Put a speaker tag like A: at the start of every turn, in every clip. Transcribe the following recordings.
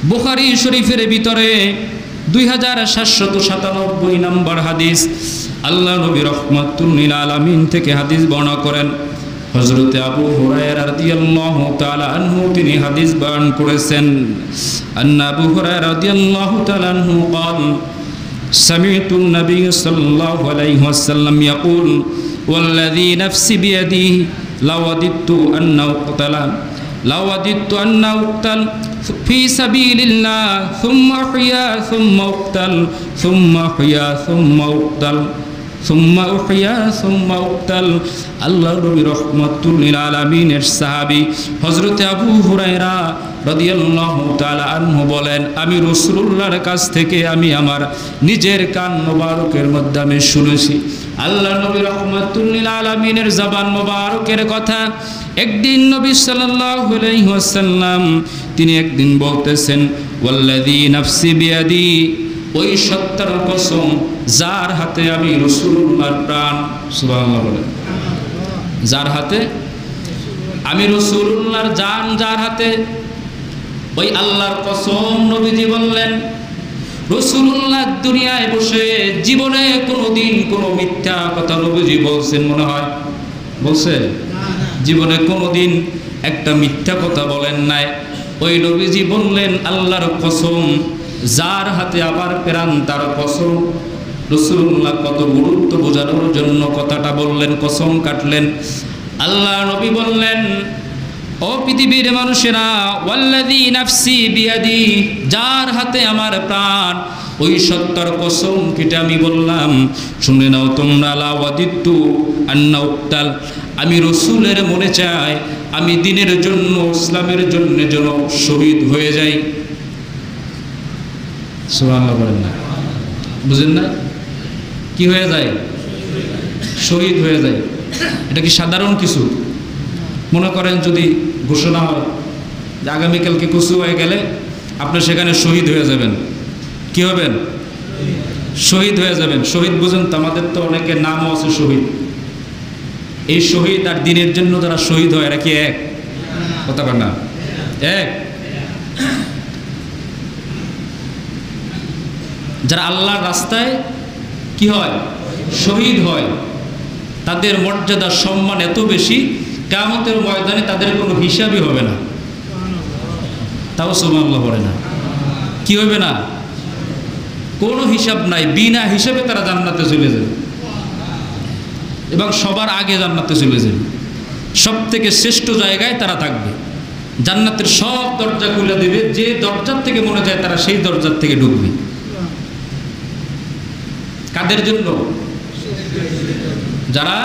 A: বুখারী শরীফের ভিতরে 2797 নম্বর হাদিস, আল্লাহ নবী রাহমাতুল লিল আলামিন থেকে হাদিস বর্ণনা করেন। হযরত আবু হুরায়রা রাদিয়াল্লাহু তাআলা আনহু তিনি হাদিস বয়ান করেছেন। আন্না আবু হুরায়রা রাদিয়াল্লাহু তাআলা আনহু قال سمعت النبي صلى الله عليه وسلم يقول والذي نفسي بيده لوددت أن أقتل في سبيل الله ثم أحيا ثم أقتل ثم أحيا ثم أقتل ثم أحيا ثم أقتل। আল্লাহ নবী রাহমাতুল লিল আলামিনের সাহাবী হযরত আবু হুরায়রা রাদিয়াল্লাহু তাআলা আনহু বলেন, আমি রাসূলুল্লাহর কাছ থেকে আমি আমার নিজের কান মোবারকের মধ্যে আমি শুনেছি আল্লাহ নবী রাহমাতুল লিল আলামিনের জবান মোবারকের কথা। একদিন নবী সাল্লাল্লাহু আলাইহি ওয়াসাল্লাম তিনি একদিন বলতেছেন, ওয়াল্লাযী নাফসি বিয়াদি, ওই সত্তার কসম যার হাতে আমি রাসূলুল্লাহর প্রাণ, সুবহানাল্লাহ বলেন, যার হাতে আমি রাসূলুল্লাহর জান যার হাতে, ওই আল্লাহর কসম নবীজি বললেন, রাসূলুল্লাহ দুনিয়ায় বসে জীবনে কোনোদিন কোনো মিথ্যা কথা নবীজি বলছেন মনে হয়? বলছে? জীবনে কোনোদিন একটা মিথ্যা কথা বলেন নাই। ওই নবীজি বললেন আল্লাহর কসম যার হাতে আবার প্রাণ তার কসম। রাসূলুল্লাহ কত গুরুত্ব বোঝানোর জন্য কথাটা বললেন, কসম কাটলেন। আল্লাহ নবী বললেন, ও পৃথিবীর মানুষেরা, ওয়াল্লাযী নাফসি বিয়াদি, যার হাতে আমার প্রাণ, ওই সত্তার কসম কেটে আমি বললাম, শুনে নাও তোমরা, লাওয়াদিত্তু আন্না উক্তাল, আমি রাসূলের মনে চাই আমি দ্বীনের জন্য, ইসলামের জন্য যেন শহীদ হয়ে যাই। সুবহানাল্লাহ বলেন না, বুঝেন না? কি হয়ে যায়? শহীদ হয়ে যায়। এটা কি সাধারণ কিছু? মনে করেন যদি ঘোষণা হয় যে আগামীকালকে কুচু হয়ে গেলে আপনি সেখানে শহীদ হয়ে যাবেন, কি হবেন? শহীদ হয়ে যাবেন। শহীদ বুঝেন তো? আমাদের তো অনেকের নামও আছে শহীদ। এই শহীদ আর দ্বীনের জন্য যারা শহীদ হয় এরা কি এক? কথা বলেন না, এক? যারা আল্লাহর রাস্তায় কি হয়? শহীদ হয়, তাদের মর্যাদা সম্মান এত বেশি, কিয়ামতের ময়দানে তাদের কোনো হিসাবই হবে না। তাও সুবহানাল্লাহ বলে না, কি হবে না? কোনো হিসাব নাই, বিনা হিসাবে তারা জান্নাতে চলে যাবে এবং সবার আগে জান্নাতে চলে যাবে। সব থেকে শ্রেষ্ঠ জায়গায় তারা থাকবে। জান্নাতের সব দরজা খুলে দেবে, যে দরজার থেকে মনে যায় তারা সেই দরজার থেকে ঢুকবে। কাদের জন্য? যারা,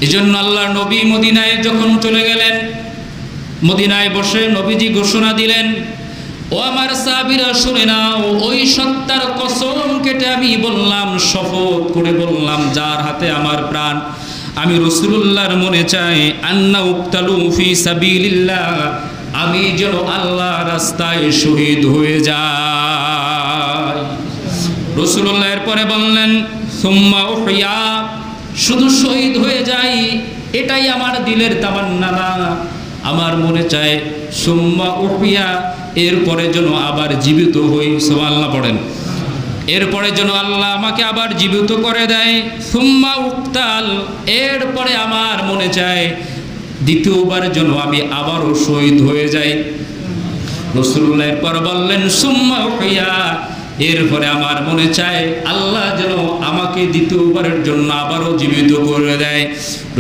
A: এজন্য আল্লাহ নবী মদিনায় যখন চলে গেলেন, মদিনায় বসে নবীজি ঘোষণা দিলেন, ও আমার সাহাবীরা শুনে নাও, ওই সত্তার কসম কেটে আমি বললাম, শপথ করে বললাম, যার হাতে আমার প্রাণ, আমি রাসূলুল্লাহর মনে চাই আন্না উক্তালু ফি সাবিলিল্লাহ, আমি যেন আল্লাহর রাস্তায় শহীদ হয়ে যাই। রাসূলুল্লাহ এরপরে বললেন, সুম্মা উহইয়া, শুধু শহীদ হয়ে যাই এটাই আমার দিলের তামান্না না, আমার মনে চায় সুম্মা উহইয়া, এরপরে যেন আবার জীবিত হই। সুবহানাল্লাহ পড়েন। এরপরে যেন আল্লাহ আমাকে আবার জীবিত করে দেয়। সুম্মা উক্তাল, এরপরে আমার মনে চায় দ্বিতীয়বার যেন আমি আবারও শহীদ হয়ে যাই। রাসূলুল্লাহ এরপর বললেন, সুম্মা উহইয়া, এরপরে আমার মনে চায় আল্লাহ যেন আমাকে দ্বিতীয়বারের জন্য আবারও জীবিত করে দেয়।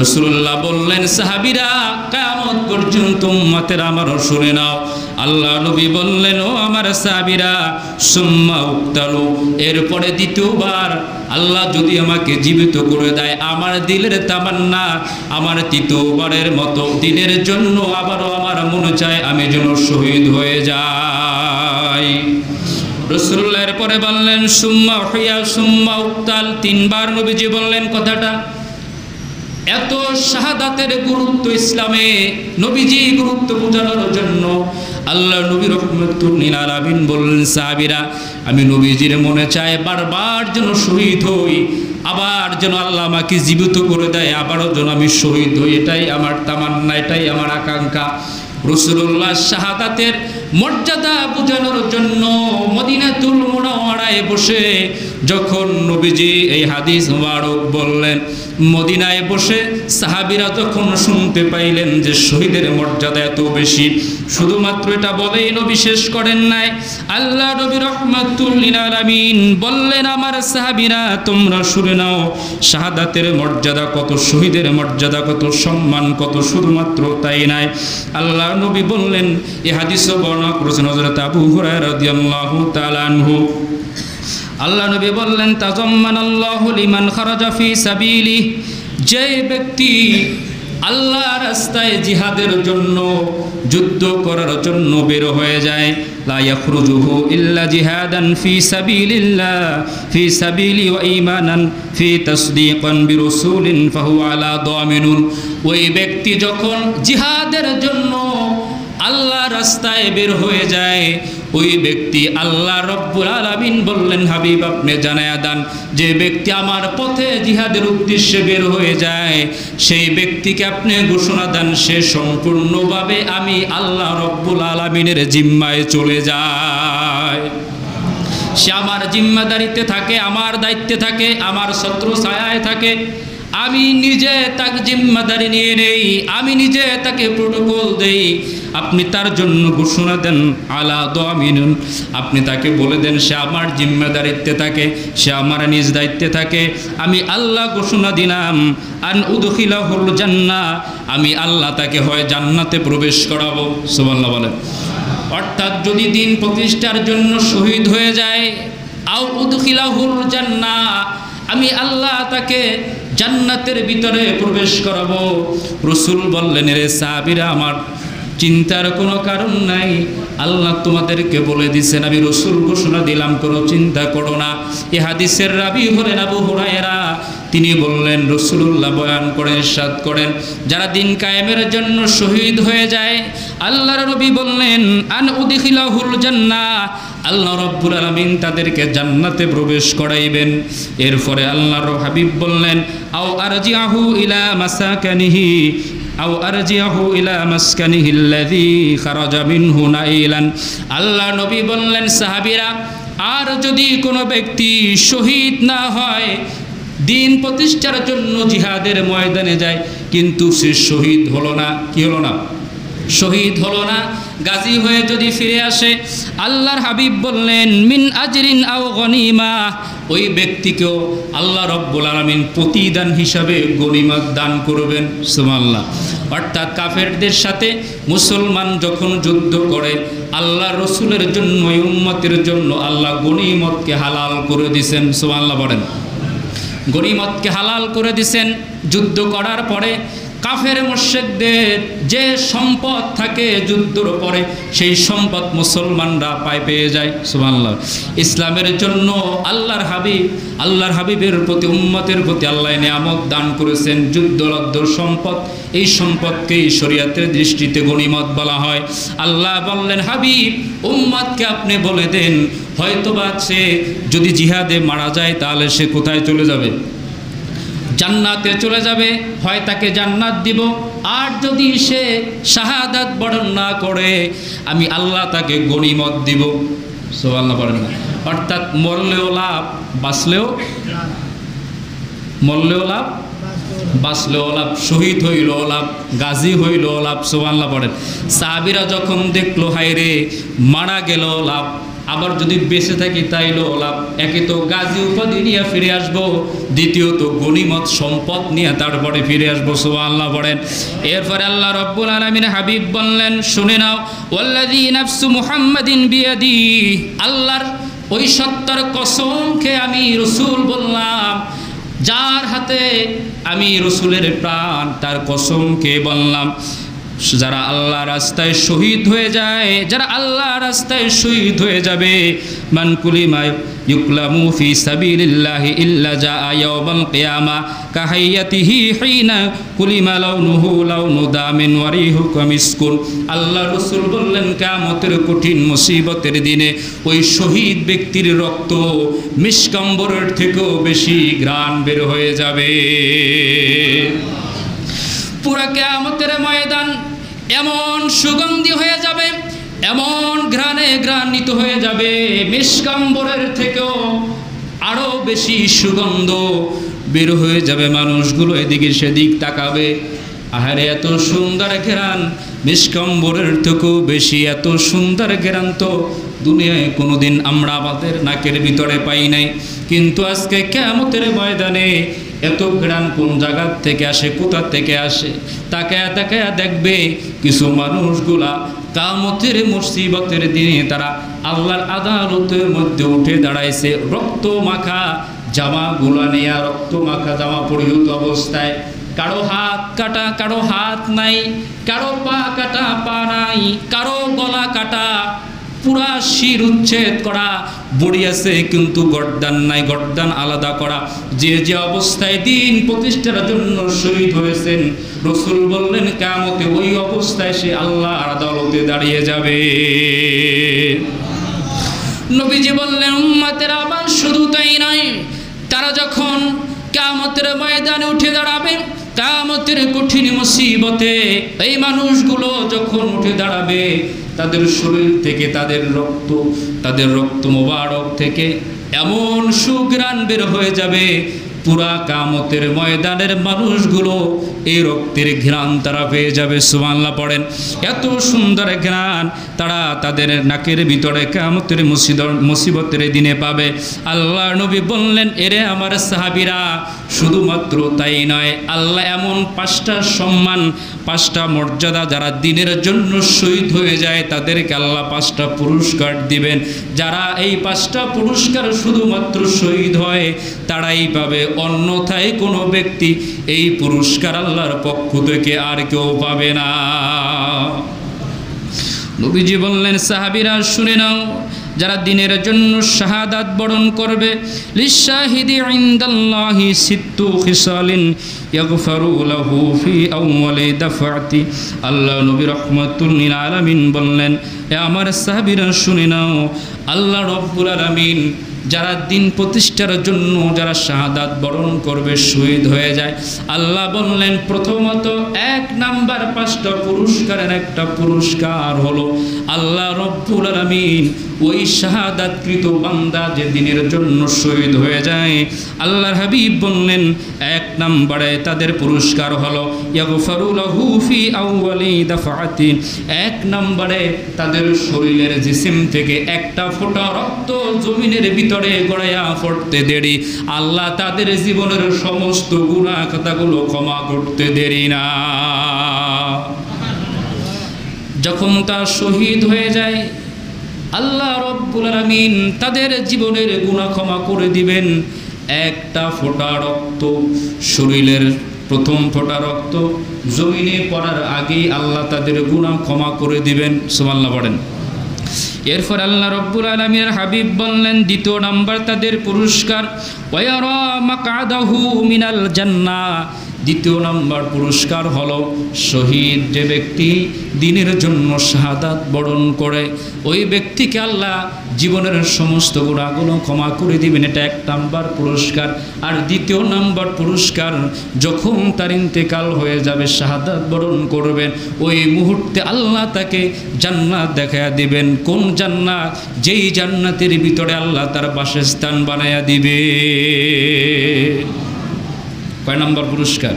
A: রাসূলুল্লাহ বললেন, সাহাবীরা কিয়ামত পর্যন্ত উম্মতের আমারও শুনে নাও। আল্লাহ নবী বললেন, ও আমার সাহাবীরা, সুম্মা উক্তালু, এরপরে দ্বিতীয়বার আল্লাহ যদি আমাকে জীবিত করে দেয়, আমার দিলের তামান্না, আমার তৃতীয়বারের মতো দিনের জন্য আবারও আমার মনে চায় আমি যেন শহীদ হয়ে যাই। রাসূলুল্লাহ এরপরে বললেন, সুম্মা উহইয়া সুম্মা উক্তাল, তিনবার নবীজি বললেন কথাটা। এত শাহাদাতের গুরুত্ব ইসলামে, নবীজি গুরুত্ব বোঝানোর জন্য আল্লাহ নবী রাহমাতুল লিল আলামিন বললেন, সাহাবীরা আমি নবীজির মনে চাই বারবার যেন শহীদ হই, আবার যেন আল্লাহ আমাকে জীবিত করে দেয়, আবারও যেন আমি শহীদ হই, এটাই আমার তামান্না, এটাই আমার আকাঙ্ক্ষা। রাসূলুল্লাহ শাহাদাতের মর্যাদা বোঝানোর জন্য মদিনাতুল মুনাওয়ারায় বসে যখন নবীজি এই হাদিস মুবারক বললেন, মদিনায় বসে সাহাবীরা যখন শুনতে পাইলেন যে শহীদের মর্যাদা এত বেশি, শুধুমাত্র এটা বলেই নবী শেষ করেন নাই। আল্লাহ নবী রাহমাতুল লিল আলামিন বললেন, আমার সাহাবীরা তোমরা শুনে নাও শাহাদাতের মর্যাদা কত, শহীদের মর্যাদা কত, সম্মান কত। শুধুমাত্র তাই নাই, আল্লাহ নবী বললেন, এই হাদিসও বর্ণনা করেছেন হযরত আবু হুরায়রা রাদিয়াল্লাহু তাআলা আনহু। আল্লাহ নবী বললেন, তাজাম্মানাল্লাহু লিমান খারাজা ফি সাবিলি, যে ব্যক্তি আল্লাহ রাস্তায় জিহাদের জন্য, যুদ্ধ করার জন্য বের হয়ে যায়, লা ইয়াখরুজুহু ইল্লা জিহাদান ফি সাবিলিল্লাহ ফি সাবিলি ওয়া ঈমানান ফি তাসদীকান বিরাসূলিন ফাহুয়া আলা দামিনুন। ওই ব্যক্তি যখন জিহাদের জন্য আল্লাহ রাস্তায় বের হয়ে যায়, ওই ব্যক্তি আল্লাহ রব্বুল আলামিন বললেন, হাবিব আপনি জানায়া দেন, যে ব্যক্তি আমার পথে জিহাদের উদ্দেশ্যে বের হয়ে যায় সেই ব্যক্তিকে আপনি ঘোষণা দেন সে সম্পূর্ণভাবে আমি আল্লাহ রব্বুল আলামিনের জিম্মায় চলে যায়। সে আমার জিম্মাদারিতে থাকে, আমার দায়িত্বে থাকে, আমার ছত্র ছায়ায় থাকে। আমি নিজে তাকে জিম্মাদারি নিয়ে নেই, আমি নিজে তাকে প্রোটোকল দেই। আপনি তার জন্য ঘোষণা দেন আলা দামিনুন, আপনি তাকে বলে দেন সে আমার জিম্মাদারিত্বে থাকে, সে আমার নিজ দায়িত্বে থাকে। আমি আল্লাহ ঘোষণা দিলাম আন উদখিলাহুল জান্নাহ, আমি আল্লাহ তাকে হয় জান্নাতে প্রবেশ করাবো। সুবহানাল্লাহ বলেন। অর্থাৎ যদি দিন প্রতিষ্ঠার জন্য শহীদ হয়ে যায়, আও উদখিলাহুল জান্নাহ, আমি আল্লাহ তাকে জান্নাতের ভিতরে প্রবেশ করাবো। রাসূল বললেন, রে সাহাবীরা আমার চিন্তার কোনো কারণ নাই, আল্লাহ তোমাদেরকে বলে দিছেন, আমি রাসূল ঘোষণা দিলাম, কোনো চিন্তা করো না। এই হাদিসের রাবী হলেন আবু হুরায়রা। তিনি বললেন, রাসূলুল্লাহ বয়ান করেন, ইরশাদ করেন, যারা দিন কায়েমের জন্য শহীদ হয়ে যায় আল্লাহর নবী বললেন আন উদখিলাহুল জান্নাহ, আল্লাহ রব্বুল আলামিন তাদেরকে জান্নাতে প্রবেশ করাইবেন। এরপরে আল্লাহর হাবিব বললেন, আও আরজিআহু ইলা মাসাকানিহি আও আরজিআহু ইলা মাসকানিহি আল্লাযী খারাজা মিনহু নাইলান। আল্লাহ নবী বললেন, সাহাবীরা আর যদি কোনো ব্যক্তি শহীদ না হয়, দিন প্রতিষ্ঠার জন্য জিহাদের ময়দানে যায় কিন্তু সে শহীদ হলো না, কি হলো না? শহীদ হলো না, গাজী হয়ে যদি ফিরে আসে, আল্লাহর হাবিব বললেন মিন আজরিন আও গনিমা, ওই ব্যক্তিকেও আল্লাহ রব্বুল আলামিন প্রতিদান হিসাবে গনিমত দান করবেন। সুবহানাল্লাহ। অর্থাৎ কাফেরদের সাথে মুসলমান যখন যুদ্ধ করে আল্লাহ রসুলের জন্য, উম্মতের জন্য আল্লাহ গনিমতকে হালাল করে দিয়েছেন। সুবহানাল্লাহ বলেন। গনিমতকে হালাল করে দিয়েছেন। যুদ্ধ করার পরে কাফের মুশরিকদের যে সম্পদ থাকে যুদ্ধর পরে, সেই সম্পদ মুসলমানরা পেয়ে যায়। সুবহানাল্লাহ। ইসলামের জন্য আল্লাহর হাবিবের প্রতি, উম্মতের প্রতি আল্লাহ নিয়ামত দান করেছেন, যুদ্ধলব্ধ সম্পদ। এই সম্পদকেই শরীয়তের দৃষ্টিতে গনিমত বলা হয়। আল্লাহ বললেন, হাবিব উম্মতকে আপনি বলে দেন, হয়তোবা সে যদি জিহাদে মারা যায় তাহলে সে কোথায় চলে যাবে? জান্নাতে চলে যাবে, হয় তাকে জান্নাত দিব, আর যদি সে শাহাদাত বরণ না করে আমি আল্লাহ তাকে গনিমত দিব। সুবহানাল্লাহ বলেন না। অর্থাৎ মরলেও লাভ, বাঁচলেও লাভ, বাঁচলেও লাভ, শহীদ হইলেও লাভ, গাজী হইলেও লাভ। সুবহানাল্লাহ বলেন। সাহাবীরা যখন দেখলো হায়রে মারা গেলেও লাভ, আবার যদি বেঁচে থাকি তাইলেও লাভ, একে তো গাজী উপাধি নিয়ে ফিরে আসবো, দ্বিতীয়ত গনিমত সম্পদ নিয়ে তারপরে ফিরে আসবো। সুবহানাল্লাহ বলেন। এরপরে আল্লাহ রব্বুল আলামিন হাবিব বললেন, শুনে নাও, ওয়াল্লাযী নাফসু মুহাম্মাদিন বিয়াদি, আল্লাহর ওই সত্তার কসমকে আমি রাসূল বললাম, যার হাতে আমি রাসূলের প্রাণ, তার কসমকে বললাম, যারা আল্লাহ রাস্তায় শহীদ হয়ে যায়, যারা আল্লাহ রাস্তায় শহীদ হয়ে যাবে, মান কুলিমা ইউকলামু ফি সাবিলিল্লাহি ইল্লা জাআ ইয়াওমাল কিয়ামা কাহাইয়াতিহি হিনা কুলিমা লাউনুহু লাউনু দামিন ওয়া রিহুকা মিসকুন। আল্লাহ রাসূল বললেন, কিয়ামতের কঠিন মুসিবতের দিনে ওই শহীদ ব্যক্তির রক্ত মিশকাম্বরের থেকেও বেশি ঘ্রাণ বের হয়ে যাবে। পুরা কিয়ামতের ময়দান এমন সুগন্ধি হয়ে যাবে, এমন ঘ্রাণে ঘ্রাণিত হয়ে যাবে, মিষ্কাম্বরের থেকেও আরো বেশি সুগন্ধ বের হয়ে যাবে। মানুষগুলো এদিকে সেদিক তাকাবে, আহারে এত সুন্দর ঘ্রাণ, মিষ্কাম্বরের থেকেও বেশি এত সুন্দর ঘ্রাণ তো দুনিয়ায় কোনোদিন আমরা আমাদের নাকের ভিতরে পাই নাই। কিন্তু আজকে কিয়ামতের ময়দানে এত ঘ্রাণ কোন জায়গা থেকে আসে, কোথা থেকে আসে? তাকায়া তাকায়া দেখবে কিছু মানুষগুলা কিয়ামতের মুসিবতের দিনে তারা আল্লাহর আদালতের মধ্যে উঠে দাঁড়াইছে, রক্ত মাখা জামাগুলা নিয়ে, রক্ত মাখা জামা পরিহিত অবস্থায়। কারো হাত কাটা, কারো হাত নাই, কারো পা কাটা, পা নাই, কারো গলা কাটা, পুরা শির উচ্ছেদ করা, বড়ি আছে কিন্তু গর্দান নাই, গর্দান আলাদা করা। যে যে অবস্থায় দিন প্রতিষ্ঠার জন্য শহীদ হয়েছেন, রাসূল বললেন কিয়ামতে ওই অবস্থায় সে আল্লাহর আদালতে দাঁড়িয়ে যাবে। নবীজি বললেন উম্মতেরা আমার শুধু তাই নয়, তারা যখন কিয়ামতের ময়দানে উঠে দাঁড়াবে, কিয়ামতের কঠিন মুসিবতে এই মানুষগুলো যখন উঠে দাঁড়াবে, তাদের শরীর থেকে তাদের রক্ত মোবারক থেকে এমন সুঘ্রাণ বের হয়ে যাবে, পুরা কিয়ামতের ময়দানের মানুষগুলো এই রক্তের ঘ্রাণ তারা পেয়ে যাবে। সুবহানাল্লাহ পড়েন। এত সুন্দর ঘ্রাণ তারা তাদের নাকের ভিতরে কিয়ামতের মুসিবতের দিনে পাবে। আল্লাহ নবী বললেন, এরে আমার সাহাবীরা, শুধুমাত্র তাই নয়, আল্লাহ এমন 5টা সম্মান, 5টা মর্যাদা, যারা দিনের জন্য শহীদ হয়ে যায় তাদেরকে আল্লাহ 5টা পুরস্কার দিবেন। যারা এই 5টা পুরস্কার শুধুমাত্র শহীদ হয় তারাই পাবে, অন্যথায় কোনো ব্যক্তি এই পুরস্কার আল্লাহর পক্ষ থেকে আর কেউ পাবে না। নবীজি বললেন, সাহাবীরা শুনে নাও, যারা দিনের জন্য শাহাদাত বরণ করবে, লিশাহিদি ইনদাল্লাহি সিত্তু খিসালিন ইয়াগফারু লাহু ফি আউয়ালি দাফাতি। আল্লাহ নবী রাহমাতুল লিল আলামিন বললেন, এ আমার সাহাবীরা শুনে নাও, আল্লাহ রাব্বুল আলামিন যারা দিন প্রতিষ্ঠার জন্য যারা শাহাদাত বরণ করবে, শহীদ হয়ে যায়, আল্লাহ বললেন প্রথমত 1 নাম্বার 5টা পুরস্কারের একটা পুরস্কার হলো আল্লাহ রব্বুল আলামিন ওই শাহাদাতকৃত বান্দা যে দিনের জন্য শহীদ হয়ে যায়, আল্লাহর হাবিব বললেন 1 নম্বরে তাদের পুরস্কার হলো ইয়াগফারু লাহু ফি আউয়ালি দাফাতি। 1 নম্বরে তাদের শরীরের জিসিম থেকে একটা ফোঁটা রক্ত জমিনের ভিতরে গড়াইয়া পড়তে দেরি, আল্লাহ তাদের জীবনের সমস্ত গুনাহ খাতাগুলো ক্ষমা করতে দেরি না। যখন তা শহীদ হয়ে যায়, আল্লাহ রব্বুল আলামিন তাদের জীবনের গুনাহ ক্ষমা করে দিবেন। একটা ফোঁটা রক্ত, শরীরের প্রথম ফোঁটা রক্ত জমিনে পড়ার আগেই আল্লাহ তাদের গুনাহ ক্ষমা করে দিবেন। সুবহানাল্লাহ পড়েন। এরপর আল্লাহ রব্বুল আলামিনের হাবিব বললেন, 2 নাম্বার তাদের পুরস্কার ওয়ায়ারা মাকআদাহু মিনাল জান্নাহ। 2 নম্বর পুরস্কার হলো শহীদ যে ব্যক্তি দিনের জন্য শাহাদাত বরণ করে, ওই ব্যক্তিকে আল্লাহ জীবনের সমস্ত গুনাহগুলো ক্ষমা করে দিবেন। এটা 1 নম্বর পুরস্কার। আর 2 নম্বর পুরস্কার, যখন তার ইন্তেকাল হয়ে যাবে, শাহাদাত বরণ করবেন, ওই মুহূর্তে আল্লাহ তাকে জান্নাত দেখায়া দিবেন। কোন জান্নাত? যেই জান্নাতের ভিতরে আল্লাহ তার বাসস্থান বানায়া দিবে। কয় নম্বর পুরস্কার?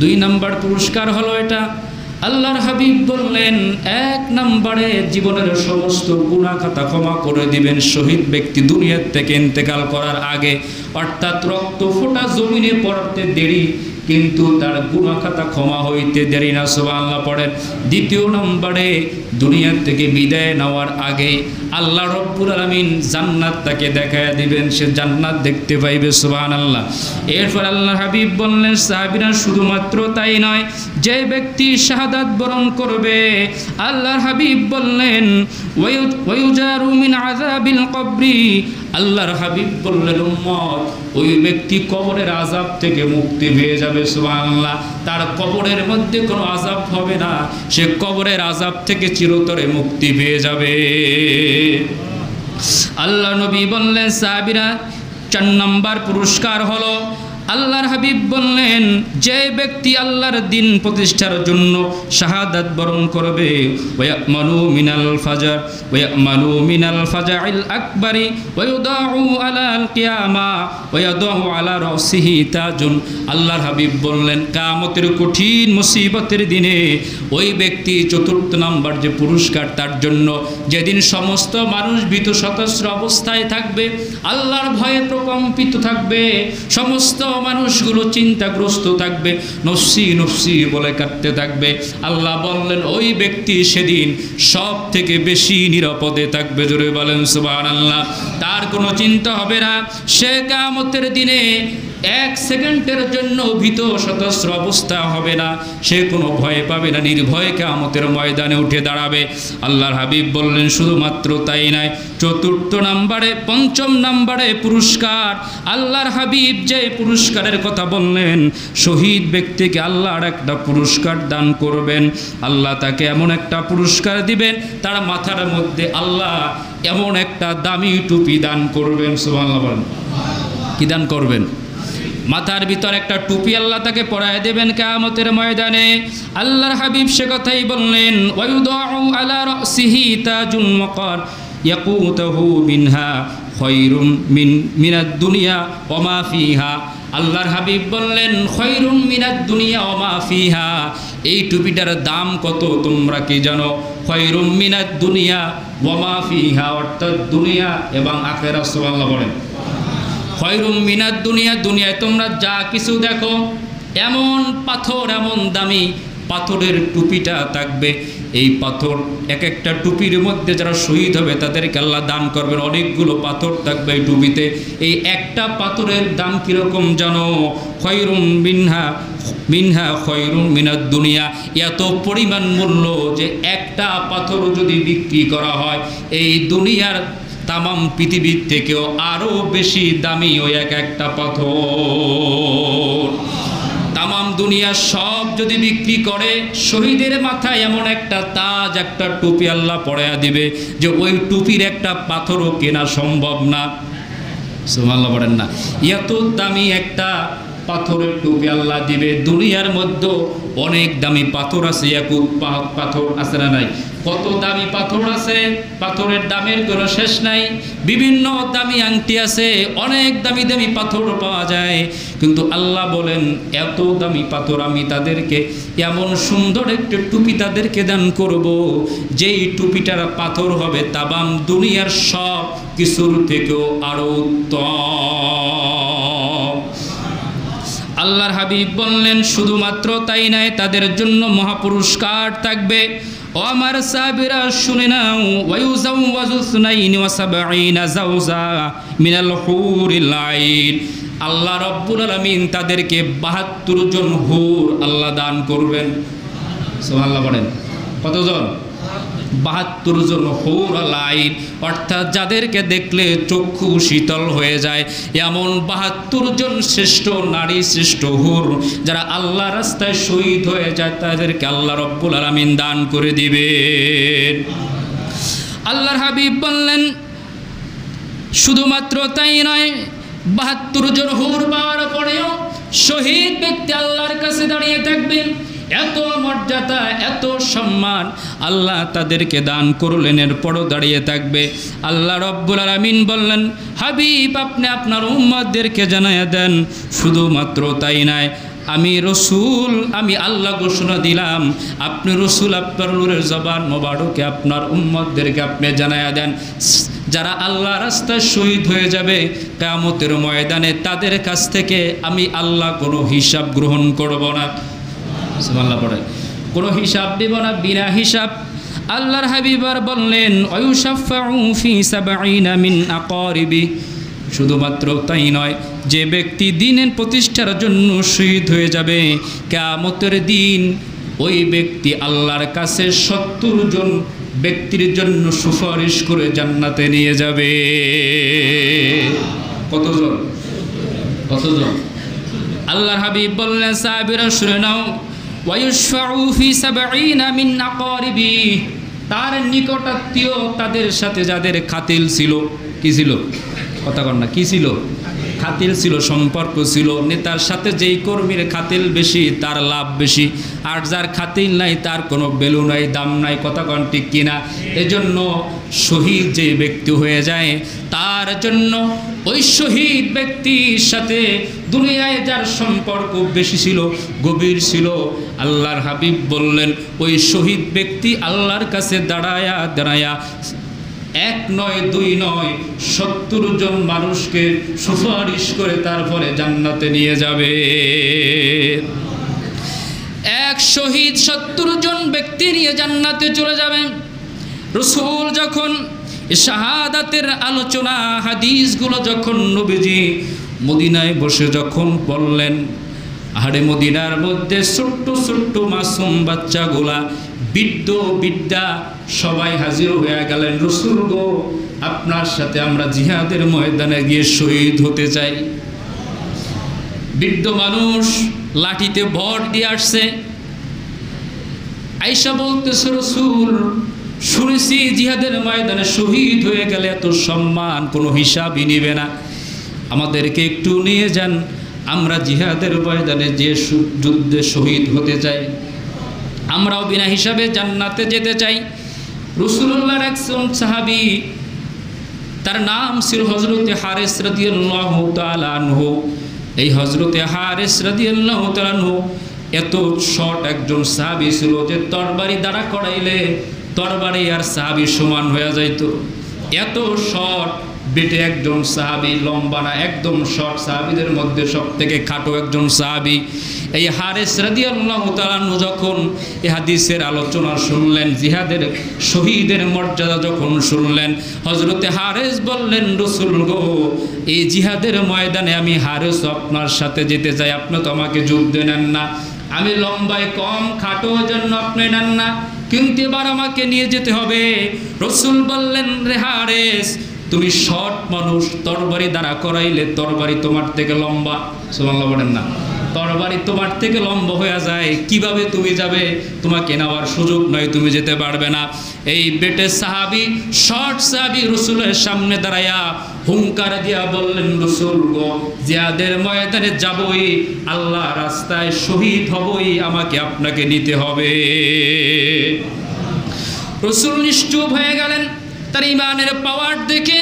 A: 2 নম্বর পুরস্কার হলো এটা। আল্লাহর হাবিব বললেন 1 নম্বরে জীবনের সমস্ত গুনাহ খাতা ক্ষমা করে দিবেন শহীদ ব্যক্তি দুনিয়া থেকে ইন্তেকাল করার আগে, অর্থাৎ রক্ত ফোঁটা জমিনে পড়তে দেরি কিন্তু তার গুনাহ খাতা ক্ষমা হইতে দেরি না। সুবহানাল্লাহ পড়েন। 2 নম্বরে দুনিয়া থেকে বিদায় নেওয়ার আগে আল্লাহ রব্বুল আলামিন জান্নাত তাকে দেখায়া দিবেন, সে জান্নাত দেখতে পাইবে। সুবহানাল্লাহ। এরপর আল্লাহর হাবিব বললেন, সাহাবীরা শুধুমাত্র তাই নয়, যে ব্যক্তি শাহাদাত বরণ করবে, আল্লাহর হাবিব বললেন ওয়ায়ুজারু মিন আযাবিল কবরি। আল্লাহর হাবিব বললেন, উম্মত ওই ব্যক্তি কবরের আযাব থেকে মুক্তি পেয়ে যাবে। সুবহানাল্লাহ। তার কবরের মধ্যে কোনো আযাব হবে না, সে কবরের আযাব থেকে চিরতরে মুক্তি পেয়ে যাবে। আল্লাহ নবী বললেন, সাহাবীরা 4 নম্বর পুরস্কার হলো আল্লাহর হাবিব বললেন, যে ব্যক্তি আল্লাহর দিন প্রতিষ্ঠার জন্য শাহাদাত বরণ করবে, ওয়ায়ামানু মিনাল ফাজর ওয়ায়ামানু মিনাল ফাজাইল আকবারি ওয়ায়ুদাউ আলাল কিয়ামা ওয়ায়াদাউ আলা রাসিহি তাজুন। আল্লাহর হাবিব বললেন, কিয়ামতের কঠিন মুসিবতের দিনে ওই ব্যক্তি চতুর্থ নাম্বার যে পুরস্কার তার জন্য, যেদিন সমস্ত মানুষ ভীত সতস্র অবস্থায় থাকবে, আল্লাহর ভয়ে প্রকম্পিত থাকবে, সমস্ত মানুষগুলো চিন্তাগ্রস্ত থাকবে, নফসি নফসি বলে কাঁদতে থাকবে। আল্লাহ বললেন, ওই ব্যক্তি সেদিন সব থেকে বেশি নিরাপদে থাকবে। জোরে বলেন সুবহানাল্লাহ। তার কোনো চিন্তা হবে না, সে কিয়ামতের দিনে এক সেকেন্ডের জন্য ভীত সতস্র অবস্থা হবে না, সে কোনো ভয় পাবে না, নির্ভয়ে কিয়ামতের ময়দানে উঠে দাঁড়াবে। আল্লাহর হাবিব বললেন, শুধুমাত্র তাই নয়, চতুর্থ নাম্বারে পঞ্চম নাম্বারে পুরস্কার আল্লাহর হাবিব যে পুরস্কারের কথা বললেন, শহীদ ব্যক্তিকে আল্লাহর একটা পুরস্কার দান করবেন। আল্লাহ তাকে এমন একটা পুরস্কার দিবেন, তার মাথার মধ্যে আল্লাহ এমন একটা দামি টুপি দান করবেন। সুবহানাল্লাহ বলেন। কি দান করবেন? মাথার ভিতর একটা টুপি আল্লাহ তাকে পরায় দেবেন কিয়ামতের ময়দানে। আল্লাহর হাবিব সে কথাই বললেন, ওয়ায়ুদাউ আলা রাসিহি তাজুন ওয়াকার ইয়াকুতুহু মিনহা খায়রুম মিনাদ দুনিয়া ওয়া মা ফিহা। আল্লাহর হাবিব বললেন, খায়রুম মিনাদ দুনিয়া ওয়া মা ফিহা, এই টুপিটার দাম কত তোমরা কি জানো? খায়রুম মিনাদ দুনিয়া ওয়া মা ফিহা, অর্থাৎ দুনিয়া এবং আখিরাত। সুবহানাল্লাহ বলেন। খয়রুম মিনাদ দুনিয়া, দুনিয়ায় তোমরা যা কিছু দেখো, এমন পাথর, এমন দামি পাথরের টুপিটা থাকবে। এই পাথর, এক একটা টুপির মধ্যে যারা শহীদ হবে তাদেরকে আল্লাহ দান করবেন, অনেকগুলো পাথর থাকবে এই টুপিতে। এই একটা পাথরের দাম কীরকম জানো? খয়রুম মিনহা খয়রুম মিনাদ দুনিয়া, এত পরিমাণ মূল্য যে একটা পাথর যদি বিক্রি করা হয়, এই দুনিয়ার তামাম পৃথিবীর থেকেও আরও বেশি দামি ওই এক একটা পাথর। তামাম দুনিয়া সব যদি বিক্রি করে, শহীদের মাথায় এমন একটা তাজ, একটা টুপি আল্লাহ পরায়া দিবে যে ওই টুপির একটা পাথরও কেনা সম্ভব না। সুবহানাল্লাহ বলেন না। এত দামি একটা পাথরের টুপি আল্লাহ দিবে। দুনিয়ার মধ্যে অনেক দামি পাথর আছে, ইয়াকুত পাথর আছে না নাই? কত দামি পাথর আছে, পাথরের দামের কোনো শেষ নাই। বিভিন্ন দামি আংটি আছে, অনেক দামি দামি পাথর পাওয়া যায়, কিন্তু আল্লাহ বলেন, এত দামি পাথর আমি তাদেরকে এমন সুন্দর একটা টুপি তাদেরকে দান করব, যেই টুপিটার পাথর হবে তামাম দুনিয়ার সব কিছুর থেকেও আরো উত্তম। আল্লাহর হাবিব বললেন, শুধুমাত্র তাই নয়, তাদের জন্য মহাপুরস্কার থাকবে। ও আমার সাহাবীরা শুনে নাও, ওয়ায়ুজাওয়াজু সুনাইনি ওয়া সাবঈনা জাওজা মিনাল হুরিল আইন। আল্লাহ রাব্বুল আলামিন তাদেরকে ৭২ জন হুর আল্লাহ দান করবেন। সুবহানাল্লাহ বলেন। কতজন? ৭২ জন হুর আলাইন, অর্থাৎ যাদেরকে দেখলে চক্ষু শীতল হয়ে যায়, এমন ৭২ জন শ্রেষ্ঠ নারী, শ্রেষ্ঠ হুর যারা আল্লাহ রাস্তায় শহীদ হয়ে যায়, তাদেরকে আল্লাহ রব্বুল আলামিন দান করে দিবেন। আল্লাহর হাবিব বললেন, শুধুমাত্র তাই নয়, ৭২ জন হুর পাওয়ার পরেও শহীদ ব্যক্তি আল্লাহর কাছে দাঁড়িয়ে থাকবেন। এত মর্যাদা, এত সম্মান আল্লাহ তাদেরকে দান করলেন, এরপরও দাঁড়িয়ে থাকবে। আল্লাহ রব্বুল আলামিন বললেন, হাবিব আপনি আপনার উম্মতদেরকে জানায়া দেন। শুধুমাত্র তাই নয়, আমি রসুল, আমি আল্লাহ ঘোষণা দিলাম, আপনি রসুল, আপনার নূরের জবান মোবারকে আপনার উম্মতদেরকে আপনি জানায়া দেন, যারা আল্লাহ রাস্তায় শহীদ হয়ে যাবে কিয়ামতের ময়দানে, তাদের কাছ থেকে আমি আল্লাহ কোনো হিসাব গ্রহণ করব না। সুবহানাল্লাহ পড়ে। কোনো হিসাব দেব না, বিনা হিসাব। আল্লাহর হাবিব আর বললেন, ওয়ায়ুশাফাউ ফি সাবঈনা মিন আকারিবি। শুধুমাত্র তাই নয়, যে ব্যক্তি দ্বীনের প্রতিষ্ঠার জন্য শহীদ হয়ে যাবে কিয়ামতের দিন, ওই ব্যক্তি আল্লাহর কাছে ৭০ জন ব্যক্তির জন্য সুপারিশ করে জান্নাতে নিয়ে যাবে। কতজন? কতজন? আল্লাহর হাবিব বললেন, সাহাবীরা শুনে নাও, ওয়ায়ুশফাউ ফি সাবঈনা মিন আকারিবি, তার নিকটাত্মীয়, তাদের সাথে যাদের খাতিল ছিল, কি ছিল? কথা কন না, কি ছিল? খাতির ছিল, সম্পর্ক ছিল। নেতার সাথে যেই কর্মীর খাতির বেশি তার লাভ বেশি, আর যার খাতির নাই তার কোনো ভ্যালু নাই, দাম নাই। কথা কোন ঠিক কিনা? এজন্য শহীদ যে ব্যক্তি হয়ে যায় তার জন্য ওই শহীদ ব্যক্তির সাথে দুনিয়ায় যার সম্পর্ক বেশি ছিল, গভীর ছিল, আল্লাহর হাবিব বললেন ওই শহীদ ব্যক্তি আল্লাহর কাছে দাঁড়ায়া এক নয় দুই নয় 70 জন মানুষকে সুপারিশ করে তারপরে জান্নাতে নিয়ে যাবে। এক শহীদ 70 জন ব্যক্তি নিয়ে জান্নাতে চলে যাবেন। রাসূল যখন শাহাদাতের আলোচনা হাদিসগুলো যখন নবীজি মদিনায় বসে যখন বললেন, আরে মদিনার মধ্যে ছোট্ট ছোট্ট মাসুম বাচ্চাগুলা, বৃদ্ধ বৃদ্ধা সবাই হাজির হয়ে গেলেন। রাসূল গো, আপনার সাথে আমরা জিহাদের ময়দানে গিয়ে শহীদ হতে চাই। বৃদ্ধ মানুষ লাঠিতে ভর দিয়ে আসছে, আয়েশা বলতেছে রাসূল শুনেছি জিহাদের ময়দানে শহীদ হয়ে গেলে এত সম্মান কোনো হিসাবই নিবে না, আমাদেরকে একটু নিয়ে যান, আমরা জিহাদের ময়দানে যে যুদ্ধে শহীদ হতে চাই, আমরাও বিনা হিসাবে জান্নাতে যেতে চাই। রাসূলুল্লাহর একজন সাহাবী, তার নাম ছিল হযরতে হারিস রাদিয়াল্লাহু তাআলা আনহু। এই হযরতে হারিস রাদিয়াল্লাহু তাআলা আনহু এত শর্ট একজন সাহাবী ছিল যে তরবারি দ্বারা করাইলে তরবারি আর সাহাবী সমান হয়ে যাইত। এত শর্ট বেটে একজন সাহাবী, লম্বা না, একদম শর্ট, সাহাবীদের মধ্যে সবথেকে খাটো একজন সাহাবী। এই হারিস রাদিয়াল্লাহু তাআলা আনহু যখন এই হাদিসের আলোচনা শুনলেন, জিহাদের শহীদের মর্যাদা যখন শুনলেন, হযরতে হারিস বললেন রাসূল গো, এই জিহাদের ময়দানে আমি হারিস আপনার সাথে যেতে চাই, আপনি তো আমাকে যুদ্ধে নেন না, আমি লম্বায় কম, খাটো জন্য আপনি নেন না, কিন্তু এবার আমাকে নিয়ে যেতে হবে। রাসূল বললেন রে হারিস, তুমি শর্ট মানুষ, তরবারি দ্বারা করাইলে তরবারি তোমার থেকে লম্বা। সুবহানাল্লাহ বলেন না? তরবারি তোমার থেকে লম্বা হয়ে যায়, কিভাবে তুমি যাবে? তোমাকে নেওয়ার সুযোগ নয়, তুমি যেতে পারবে না। এই বেটে সাহাবী, শর্ট সাহাবী রাসূলের সামনে দাঁড়ায়া হুঙ্কার দিয়া বললেন রাসূল গো, জিহাদের ময়দানে যাবই, আল্লাহ রাস্তায় শহীদ হবই, আমাকে আপনাকে নিতে হবে। রাসূল নিশ্চুপ হয়ে গেলেন। তার ইমানের পাওয়ার দেখে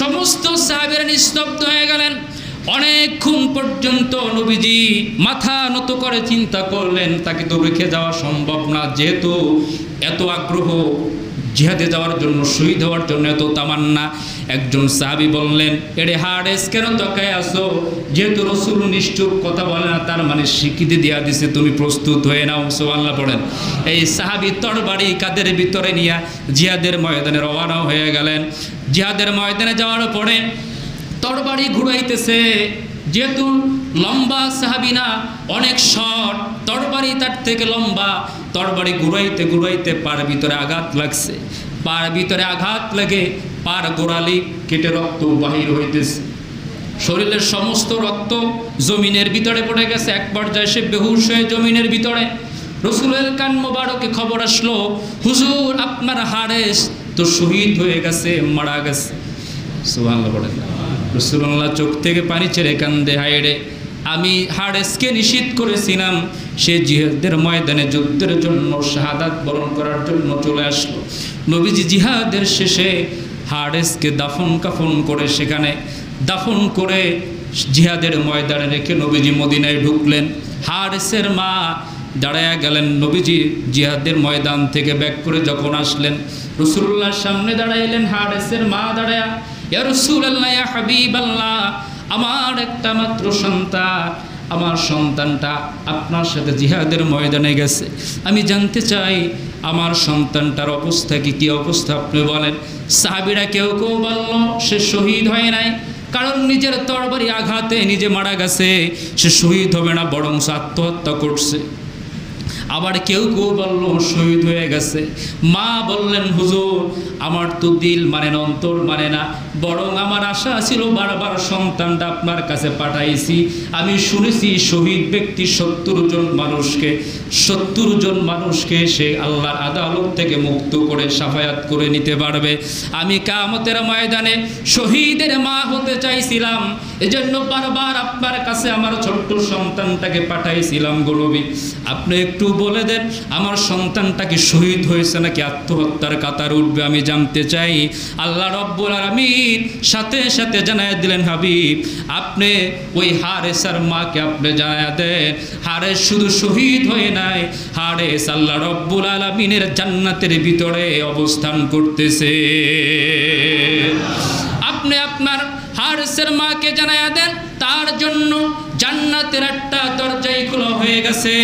A: সমস্ত সাহাবীরা নিস্তব্ধ হয়ে গেলেন। অনেকক্ষণ পর্যন্ত নবীজি মাথা নত করে চিন্তা করলেন, তাকে তো রেখে যাওয়া সম্ভব না, যেহেতু এত আগ্রহ জিহাদে যাওয়ার জন্য, শহীদ হওয়ার জন্য এত তামান্না। একজন সাহাবী বললেন, এরে হারিস কেন তাকায় আসো? যেহেতু রাসূল নিশ্চুপ, কথা বলে না, তার মানে স্বীকৃতি দেওয়া দিছে, তুমি প্রস্তুত হয়ে নাও। সুবহানাল্লাহ পড়েন। এই সাহাবী তরবারি কাঁধের ভিতরে নিয়ে জিহাদের ময়দানে রওনা হয়ে গেলেন। জিহাদের ময়দানে যাওয়ার পরে তরবারি ঘুরাইতেছে, যেহেতু লম্বা সাহাবী না, অনেক শর্ট, তরবারি তার থেকে লম্বা, তরবারি ঘুরাইতে ঘুরাইতে পার ভিতরে আঘাত লাগছে। পার ভিতরে আঘাত লেগে পার গোড়ালি কেটে রক্ত বাহির হইতেছে। শরীরের সমস্ত রক্ত জমিনের ভিতরে পড়ে গেছে। এক পর্যায়ে সে বেহুশ হয়ে জমিনের ভিতরে। রাসূলের কান মোবারকে খবর আসলো, হুজুর আপনার হারিস তো শহীদ হয়ে গেছে, মারা গেছে। সুবহানাল্লাহ বলেন। রাসূলুল্লাহ চোখ থেকে পানি ছেড়ে কান্দে, হায় রে, আমি হারিসকে নিষিদ্ধ করেছিলাম, সে জিহাদের ময়দানে যুদ্ধের জন্য, শাহাদাত বরণ করার জন্য চলে আসলো। নবীজি জিহাদের শেষে হারিসকে দাফন কাফন করে, সেখানে দাফন করে জিহাদের ময়দানে রেখে নবীজি মদিনায় ঢুকলেন। হারিসের মা দাঁড়ায়া গেলেন। নবীজি জিহাদের ময়দান থেকে ব্যাক করে যখন আসলেন, রাসূলুল্লাহর সামনে দাঁড়াইলেন। হারিসের মা দাঁড়ায়া, ইয়া রাসূলুল্লাহ, ইয়া হাবিবাল্লাহ, আমার একটা মাত্র সন্তান, আমার সন্তানটা আপনার সাথে জিহাদের ময়দানে গেছে, আমি জানতে চাই আমার সন্তানটার অবস্থা কি অবস্থা আপনি বলেন। সাহাবীরা কেউ কেউ বলল সে শহীদ হয় নাই, কারণ নিজের তরবারি আঘাতে নিজে মারা গেছে, সে শহীদ হবে না, বরং আত্মহত্যা করছে। আবার কেউ কেউ বলল শহীদ হয়ে গেছে। মা বললেন হুজুর আমার তো দিল মানে না, অন্তর মানে না, বরং আমার আশা ছিল বারবার সন্তানটা আপনার কাছে পাঠাইছি। আমি শুনেছি শহীদ ব্যক্তি 70 জন মানুষকে সে আল্লাহর আদালত থেকে মুক্ত করে সাফায়াত করে নিতে পারবে। আমি কিয়ামতের ময়দানে শহীদের মা হতে চাইছিলাম, এজন্য বারবার আপনার কাছে আমার ছোট্ট সন্তানটাকে পাঠাইছিলাম। গো নবী আপনি একটু বলে দেন আমার সন্তানটা কি শহীদ হয়েছে নাকি আত্মহত্যার কাতার উঠবে, আমি জানতে চাই। আল্লাহ রাব্বুল আলামিন সাথে সাথে জানায় দিলেন হাবিব আপনি ওই হারেসার মাকে আপনি জানায় দেন হারেস শুধু শহীদ হয়ে নাই, হারেস আল্লাহ রাব্বুল আলামিনের জান্নাতের ভিতরে অবস্থান করতেছে। আপনি আপনার হারেসের মাকে জানায় দেন তার জন্য জান্নাতের 8টা দরজাই খোলা হয়ে গেছে।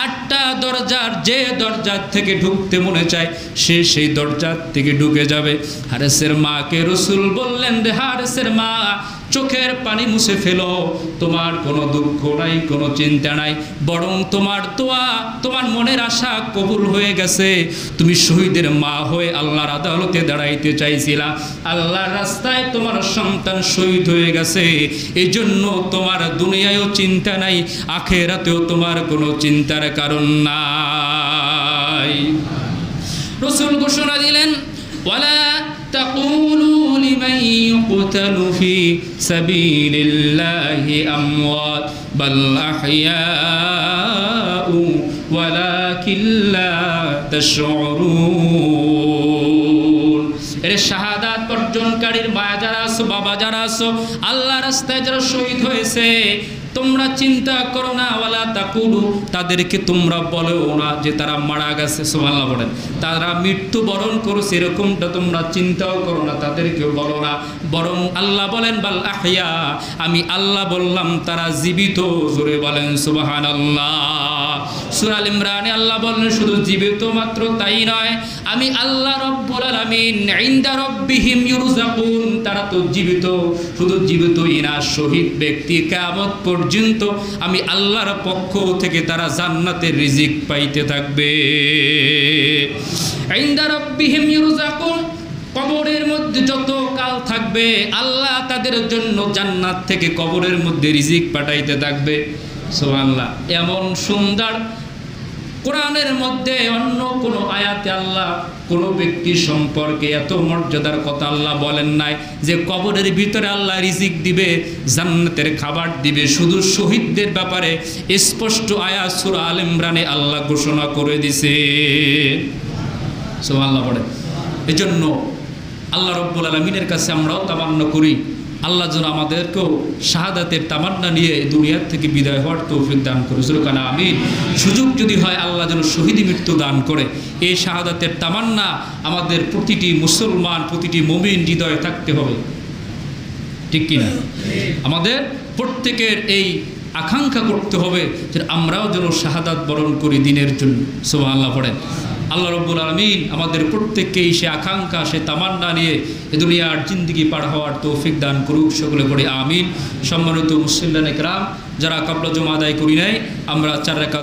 A: 8টা দরজার যে দরজার থেকে ঢুকতে মনে চায় সে সেই দরজার থেকে ঢুকে যাবে। হারেসের মাকে রাসূল বললেন রে হারেসের মা চোখের পানি মুছে ফেলো, তোমার কোনো দুঃখ নাই, কোনো চিন্তা নাই, বরং তোমার দোয়া তোমার মনের আশা কবুল হয়ে গেছে। তুমি শহীদের মা হয়ে আল্লাহর আদালতে দাঁড়াইতে চাইছিলা, আল্লাহর রাস্তায় তোমার সন্তান শহীদ হয়ে গেছে, এই জন্য তোমার দুনিয়ায়ও চিন্তা নাই, আখিরাতেও তোমার কোনো চিন্তার কারণ নাই। রাসূল ঘোষণা দিলেন ওয়ালা তাকুলু লিমান ইউকতালু ফি সাবিলিল্লাহি আমওয়াত বাল আহইয়াউ ওয়ালাকিন লা তাশউরুন। এর শাহাদাত অর্জনকারীর মা যারা আছো, বাবা যারা আছো, আল্লাহ রাস্তায় যারা শহীদ হয়েছে তোমরা চিন্তা করো না, ওয়ালা তাকুলু তাদেরকে তোমরা বলো না যে তারা মারা গেছে, সুবহানাল্লাহ বলেন, তারা মৃত্যুবরণ করেছে এরকমটা তোমরা চিন্তাও করো না, তাদেরকেও বলো না, বরং আল্লাহ বলেন বাল আহইয়া আমি আল্লাহ বললাম তারা জীবিত। জোরে বলেন সুবহানাল্লাহ। সূরা আল ইমরানে আল্লাহ বলেন শুধু জীবিত মাত্র তাই নয়, আমি আল্লাহ রব্বুল আলামিন ইনদা রব্বিহিম ইউরযাকুন, তারা তো জীবিত, শুধু জীবিতই না শহীদ ব্যক্তি কিয়ামত পর্যন্ত আমি আল্লাহর পক্ষ থেকে তারা জান্নাতের রিজিক পাইতে থাকবে। ইনদা রব্বিহিম ইউরযাকুন, কবরের মধ্যে যত কাল থাকবে আল্লাহ তাদের জন্য জান্নাত থেকে কবরের মধ্যে রিজিক পাঠাইতে থাকবে। সুবহানাল্লাহ। এমন সুন্দর কোরআনের মধ্যে অন্য কোনো আয়াতে আল্লাহ কোনো ব্যক্তি সম্পর্কে এত মর্যাদার কথা আল্লাহ বলেন নাই যে কবরের ভিতরে আল্লাহ রিজিক দিবে, জান্নাতের খাবার দিবে। শুধু শহীদদের ব্যাপারে স্পষ্ট আয়াত সূরা আল ইমরানে আল্লাহ ঘোষণা করে দিছে। সুবহানাল্লাহ বলেন। এজন্য আল্লাহ রাব্বুল আলামিনের কাছে আমরাও তামান্না করি আল্লাহ যেন আমাদেরকেও শাহাদাতের তামান্না নিয়ে দুনিয়ার থেকে বিদায় হওয়ার তৌফিক দান করে। সুবহান আমিন। সুযোগ যদি হয় আল্লাহ যেন শহীদি মৃত্যু দান করে, এই শাহাদাতের তামান্না আমাদের প্রতিটি মুসলমান প্রতিটি মুমিন হৃদয়ে থাকতে হবে, ঠিক কিনা? আমাদের প্রত্যেকের এই আকাঙ্ক্ষা করতে হবে যে আমরাও যেন শাহাদাত বরণ করি দিনের জন্য। সুবহানাল্লাহ পড়েন। আল্লাহ রাব্বুল আলামিন আমাদের প্রত্যেককেই সে আকাঙ্ক্ষা সে তামান্না নিয়ে এ দুনিয়ার জিন্দেগি পার হওয়ার তৌফিক দান করুক, সকলে পড়ে আমিন। সম্মানিত মুসলিম ইকরাম, যারা কাবলা জমা আদায় করি নাই আমরা 4 রাকাত